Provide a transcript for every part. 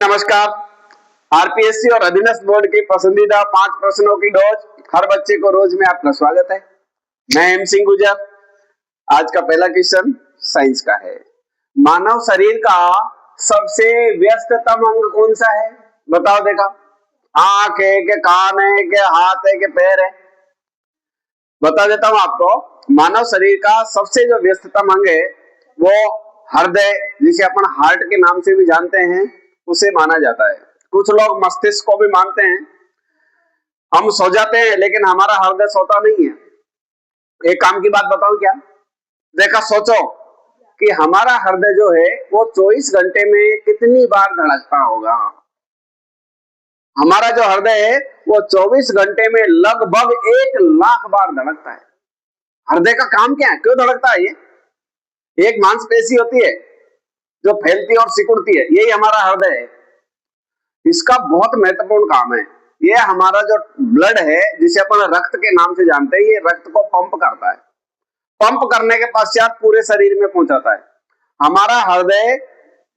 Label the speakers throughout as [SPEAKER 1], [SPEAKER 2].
[SPEAKER 1] नमस्कार। आरपीएससी और अधीनस्थ बोर्ड की पसंदीदा 5 प्रश्नों की डोज हर बच्चे को रोज में आपका स्वागत है। मैं एम सिंह गुजर। आज का पहला क्वेश्चन साइंस का है। मानव शरीर का सबसे व्यस्ततम अंग कौन सा है? बताओ देखा। आंख है कि कान है कि हाथ है कि पैर है? बता देता हूं आपको। मानव शरीर का सबसे जो व्यस्ततम अंग है वो हृदय, जिसे अपन हार्ट के नाम से भी जानते हैं, उसे माना जाता है। कुछ लोग मस्तिष्क को भी मानते हैं। हम सो जाते हैं लेकिन हमारा हृदय सोता नहीं है। एक काम की बात बताऊं क्या? देखा, सोचो कि हमारा हृदय जो है वो 24 घंटे में कितनी बार धड़कता होगा। हमारा जो हृदय है वो 24 घंटे में लगभग 1 लाख बार धड़कता है। हृदय का काम क्या है, क्यों धड़कता है? ये एक मांसपेशी होती है जो फैलती और सिकुड़ती है, यही हमारा हृदय है। इसका बहुत महत्वपूर्ण काम है। ये हमारा जो ब्लड है, जिसे अपन रक्त के नाम से जानते हैं, ये रक्त को पंप करता है। पंप करने के पश्चात पूरे शरीर में पहुंचाता है। हमारा हृदय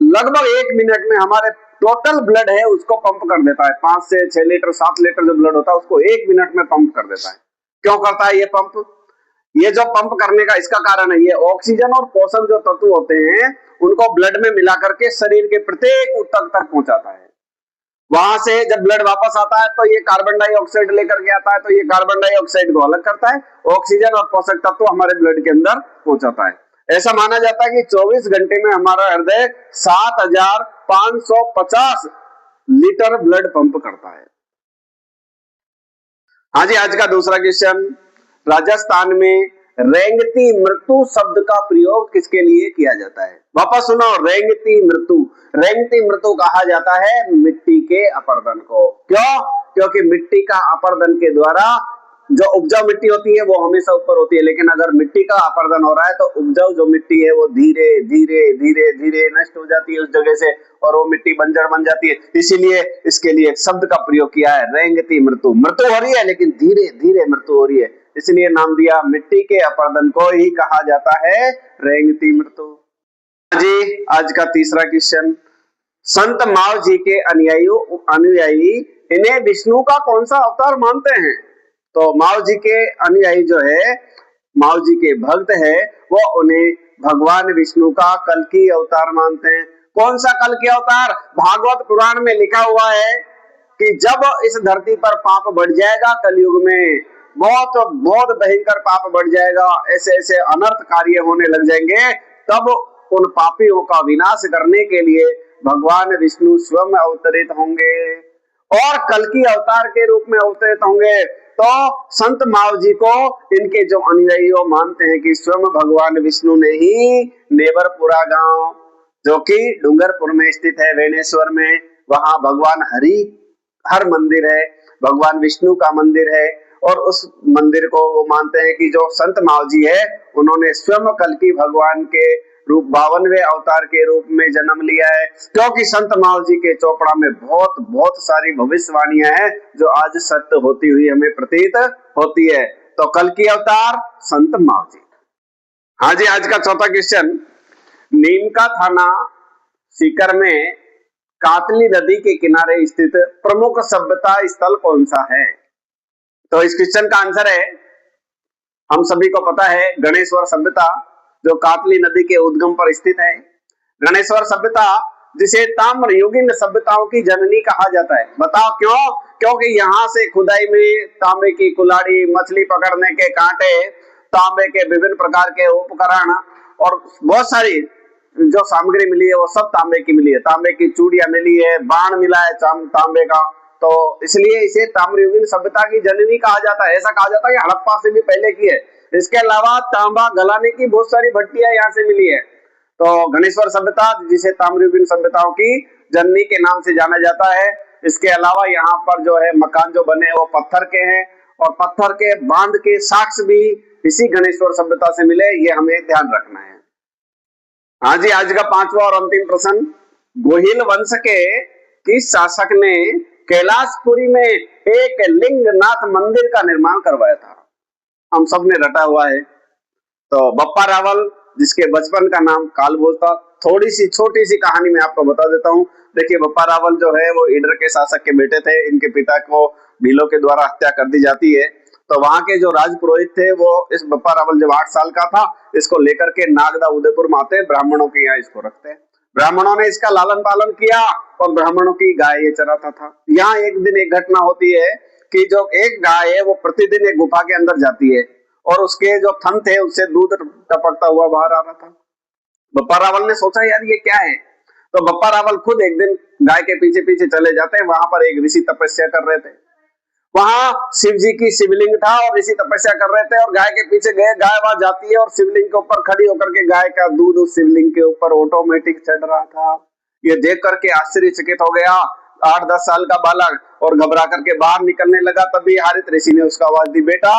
[SPEAKER 1] लगभग 1 मिनट में हमारे टोटल ब्लड है उसको पंप कर देता है। 5 से 6 लीटर 7 लीटर जो ब्लड होता है उसको 1 मिनट में पंप कर देता है। क्यों करता है ये पंप? ये जो पंप करने का इसका कारण है, ये ऑक्सीजन और पोषक जो तत्व होते हैं उनको ब्लड में मिला करके शरीर के प्रत्येक ऊतक तक पहुंचाता है। वहां से जब ब्लड वापस आता है तो ये कार्बन डाइऑक्साइड लेकर के आता है, तो ये कार्बन डाइऑक्साइड को अलग करता है, ऑक्सीजन और पोषक तत्व हमारे ब्लड के अंदर पहुंचाता है। ऐसा माना जाता है कि 24 घंटे में हमारा हृदय 7550 लीटर ब्लड पंप करता है। हाँ जी, आज का दूसरा क्वेश्चन। राजस्थान में रेंगती मृत्यु शब्द का प्रयोग किसके लिए किया जाता है? वापस सुनो, रेंगती मृत्यु। रेंगती मृत्यु कहा जाता है मिट्टी के अपरदन को। क्यों? क्योंकि मिट्टी का अपरदन के द्वारा जो उपजाऊ मिट्टी होती है वो हमेशा ऊपर होती है, लेकिन अगर मिट्टी का अपरदन हो रहा है तो उपजाऊ जो मिट्टी है वो धीरे धीरे धीरे धीरे नष्ट हो जाती है उस जगह से, और वो मिट्टी बंजर बन जाती है। इसीलिए इसके लिए एक शब्द का प्रयोग किया है, रेंगती मृत्यु। मृत्यु हो रही है लेकिन धीरे धीरे मृत्यु हो रही है, इसलिए नाम दिया। मिट्टी के अपरदन को ही कहा जाता है रेंगती मृत्यु। जी, आज का तीसरा क्वेश्चन। संत माव जी के अनुयायी इन्हें विष्णु का कौन सा अवतार मानते हैं? तो माव जी के अनुयायी जो है, माव जी के भक्त है, वो उन्हें भगवान विष्णु का कल्कि अवतार मानते हैं। कौन सा कल्कि अवतार? भागवत पुराण में लिखा हुआ है कि जब इस धरती पर पाप बढ़ जाएगा कलयुग में, बहुत बहुत भयंकर पाप बढ़ जाएगा, ऐसे ऐसे अनर्थ कार्य होने लग जाएंगे, तब उन पापियों का विनाश करने के लिए भगवान विष्णु स्वयं अवतरित होंगे और कल्कि अवतार के रूप में अवतरित होंगे। तो संत माव जी को इनके जो अनुयायी मानते हैं कि स्वयं भगवान विष्णु ने ही नेवरपुरा गांव, जो कि डूंगरपुर में स्थित है, वेणेश्वर में, वहां भगवान हर मंदिर है, भगवान विष्णु का मंदिर है, और उस मंदिर को वो मानते हैं कि जो संत माव जी है उन्होंने स्वयं कल्कि भगवान के रूप 52वें अवतार के रूप में जन्म लिया है। क्योंकि संत माव जी के चौपड़ा में बहुत बहुत सारी भविष्यवाणियां हैं जो आज सत्य होती हुई हमें प्रतीत होती है। तो कल्कि अवतार संत माव जी। हाँ जी, आज का चौथा क्वेश्चन। नीम का थाना सीकर में कातली नदी के किनारे स्थित प्रमुख सभ्यता स्थल कौन सा है? तो इस क्वेश्चन का आंसर है, हम सभी को पता है, गणेश्वर सभ्यता, जो कातली नदी के उद्गम पर स्थित है। गणेश्वर सभ्यता, जिसे ताम्रयुगीन सभ्यताओं की जननी कहा जाता है। बताओ क्यों? क्योंकि यहाँ से खुदाई में तांबे की कुल्हाड़ी, मछली पकड़ने के कांटे, तांबे के विभिन्न प्रकार के उपकरण और बहुत सारी जो सामग्री मिली है वो सब तांबे की मिली है। तांबे की चूड़ियां मिली है, बाण मिला है तांबे का, तो इसलिए इसे ताम्रयुगीन सभ्यता की जननी कहा जाता है। ऐसा कहा जाता है कि हड़प्पा से भी पहले की है। इसके अलावा तांबा गलाने की बहुत सारी भट्टियां यहाँ से मिली है। तो गणेश्वर सभ्यता, जिसे ताम्रयुगीन सभ्यताओं की जननी के नाम से जाना जाता है। इसके अलावा यहाँ पर जो है मकान जो बने वो पत्थर के हैं, और पत्थर के बांध के साक्ष्य भी इसी गणेश्वर सभ्यता से मिले, ये हमें ध्यान रखना है। हाँ जी, आज का पांचवा और अंतिम प्रश्न। गोहिल वंश के किस शासक ने कैलाशपुरी में एक लिंगनाथ मंदिर का निर्माण करवाया था? हम सब ने रटा हुआ है। तो बप्पा रावल, जिसके बचपन का नाम कालभोज था, थोड़ी सी छोटी सी कहानी मैं आपको बता देता हूँ। देखिए बप्पा रावल जो है वो ईडर के शासक के बेटे थे। इनके पिता को भीलों के द्वारा हत्या कर दी जाती है। तो वहां के जो राजपुरोहित थे वो इस बप्पा रावल जब 8 साल का था, इसको लेकर के नागदा उदयपुर में आते, ब्राह्मणों के यहाँ इसको रखते हैं। ब्राह्मणों ने इसका लालन पालन किया और ब्राह्मणों की गाय ये चराता था। यहाँ एक दिन एक घटना होती है कि जो एक गाय है वो प्रतिदिन एक गुफा के अंदर जाती है और उसके जो थन थे उससे दूध टपकता हुआ बाहर आ रहा था। बप्पा रावल ने सोचा यार ये क्या है, तो बप्पा रावल खुद एक दिन गाय के पीछे पीछे चले जाते हैं। वहां पर एक ऋषि तपस्या कर रहे थे। वहां शिव जी की शिवलिंग था और ऋषि तपस्या कर रहे थे और गाय के पीछे गए। गाय वहां जाती है और शिवलिंग के ऊपर खड़ी होकर के गाय का दूध उस शिवलिंग के ऊपर ऑटोमेटिक चढ़ रहा था। ये देख करके आश्चर्यचकित हो गया 8-10 साल का बालक और घबरा करके बाहर निकलने लगा। तभी हरित ऋषि ने उसको आवाज दी, बेटा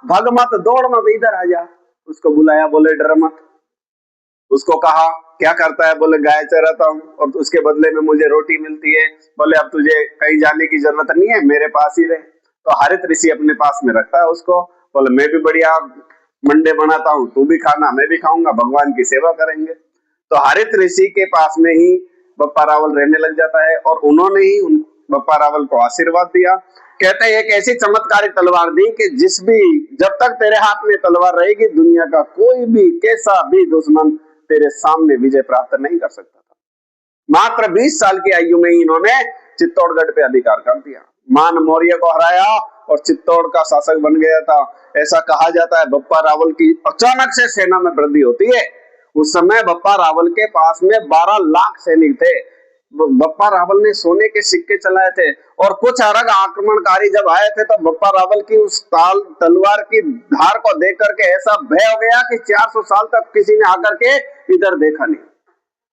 [SPEAKER 1] भग मत, दौड़ मत, इधर आ जा। उसको बुलाया, बोले डर मत। उसको कहा क्या करता है, बोले गाय चराता हूँ और उसके बदले में मुझे रोटी मिलती है। बोले अब तुझे कहीं जाने की जरूरत नहीं है, मेरे पास ही रहे। तो हरित ऋषि अपने पास में रखता है उसको। बोले मैं भी बढ़िया मंडे बनाता हूँ, तू भी खाना, मैं भी खाऊंगा, भगवान की सेवा करेंगे। तो हरित ऋषि के पास में ही बप्पा रावल रहने लग जाता है और उन्होंने ही बप्पा रावल को आशीर्वाद दिया। कहते हैं एक ऐसी चमत्कारी तलवार दी कि जब तक तेरे हाथ में तलवार रहेगी दुनिया का कोई भी कैसा भी दुश्मन तेरे सामने विजय प्राप्त नहीं कर सकता था। मात्र 20 साल की आयु में ही इन्होंने चित्तौड़गढ़ पे अधिकार कर दिया, मान मौर्य को हराया और चित्तौड़ का शासक बन गया था। ऐसा कहा जाता है बप्पा रावल की अचानक से सेना में वृद्धि होती है। उस समय बप्पा रावल के पास में 12 लाख सैनिक थे। बप्पा रावल ने सोने के सिक्के चलाए थे और कुछ अरग आक्रमणकारी जब आए थे तो बप्पा रावल की उस तलवार की धार को देख करके ऐसा भय हो गया कि 400 साल तक किसी ने आकर के इधर देखा नहीं।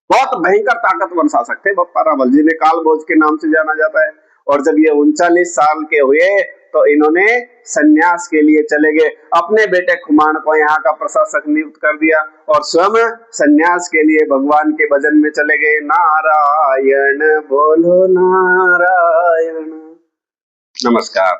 [SPEAKER 1] बहुत भयंकर ताकतवर शासक थे बप्पा रावल, जिन्हें कालभोज के नाम से जाना जाता है। और जब ये 39 साल के हुए तो इन्होंने सन्यास के लिए चले गए। अपने बेटे खुमान को यहाँ का प्रशासक नियुक्त कर दिया और स्वयं सन्यास के लिए भगवान के भजन में चले गए। नारायण बोलो नारायण। नमस्कार।